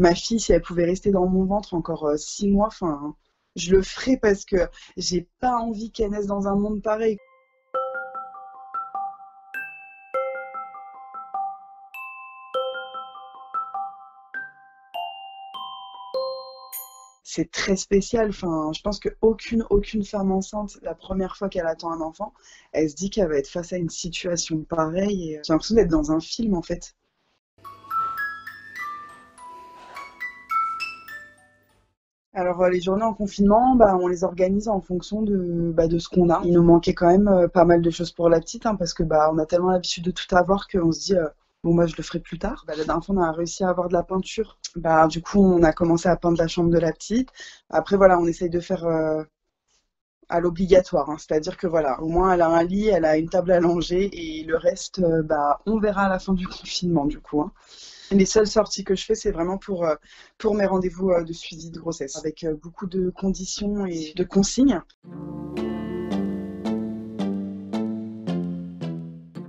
Ma fille, si elle pouvait rester dans mon ventre encore 6 mois, enfin, je le ferais parce que j'ai pas envie qu'elle naisse dans un monde pareil. C'est très spécial. Enfin, je pense qu'aucune femme enceinte, la première fois qu'elle attend un enfant, elle se dit qu'elle va être face à une situation pareille. Et j'ai l'impression d'être dans un film, en fait. Alors, les journées en confinement, bah, on les organise en fonction de ce qu'on a. Il nous manquait quand même pas mal de choses pour la petite, hein, parce que bah, on a tellement l'habitude de tout avoir qu'on se dit, bon, moi, je le ferai plus tard. Bah, la dernière fois, on a réussi à avoir de la peinture. Bah, du coup, on a commencé à peindre la chambre de la petite. Après, voilà, on essaye de faire à l'obligatoire, hein. C'est-à-dire que voilà, au moins, elle a un lit, elle a une table à langer, et le reste, bah, on verra à la fin du confinement, du coup, hein. Les seules sorties que je fais, c'est vraiment pour mes rendez-vous de suivi de grossesse, avec beaucoup de conditions et de consignes.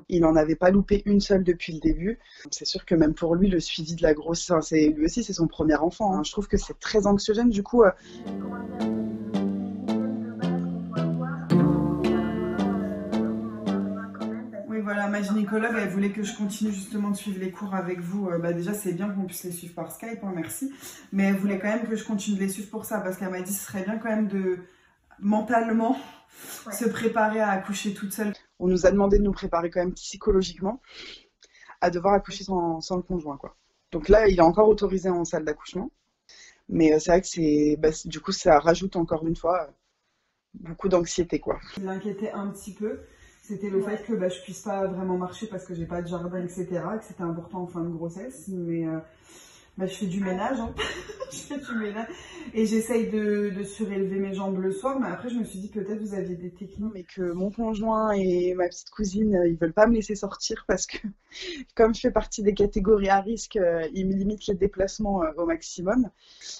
Il n'en avait pas loupé une seule depuis le début. C'est sûr que même pour lui, le suivi de la grossesse, enfin, lui aussi, c'est son premier enfant, hein. Je trouve que c'est très anxiogène. Du coup, Oui, voilà, ma gynécologue, elle voulait que je continue justement de suivre les cours avec vous. Bah déjà, c'est bien qu'on puisse les suivre par Skype, hein, merci. Mais elle voulait quand même que je continue de les suivre pour ça, parce qu'elle m'a dit que ce serait bien quand même de mentalement se préparer à accoucher toute seule. on nous a demandé de nous préparer quand même psychologiquement à devoir accoucher sans le conjoint, quoi. Donc là, il est encore autorisé en salle d'accouchement. Mais c'est vrai que du coup, ça rajoute encore une fois beaucoup d'anxiété, quoi. Ce qui m'inquiétait un petit peu, c'était le fait que bah, je puisse pas vraiment marcher parce que j'ai pas de jardin, etc. Que c'était important en fin de grossesse. Mais bah, je fais du ménage, hein. Je fais du ménage. Et j'essaye de surélever mes jambes le soir. Mais après, je me suis dit peut-être vous aviez des techniques. Mais que mon conjoint et ma petite cousine, ils veulent pas me laisser sortir parce que comme je fais partie des catégories à risque, ils me limitent les déplacements au maximum.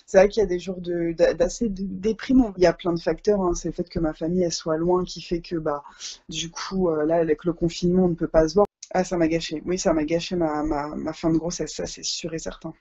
C'est vrai qu'il y a des jours d'assez déprimants. Il y a plein de facteurs, hein. C'est le fait que ma famille elle soit loin qui fait que bah du coup là avec le confinement on ne peut pas se voir. Ah, ça m'a gâché. Oui, ça m'a gâché ma fin de grossesse, ça c'est sûr et certain.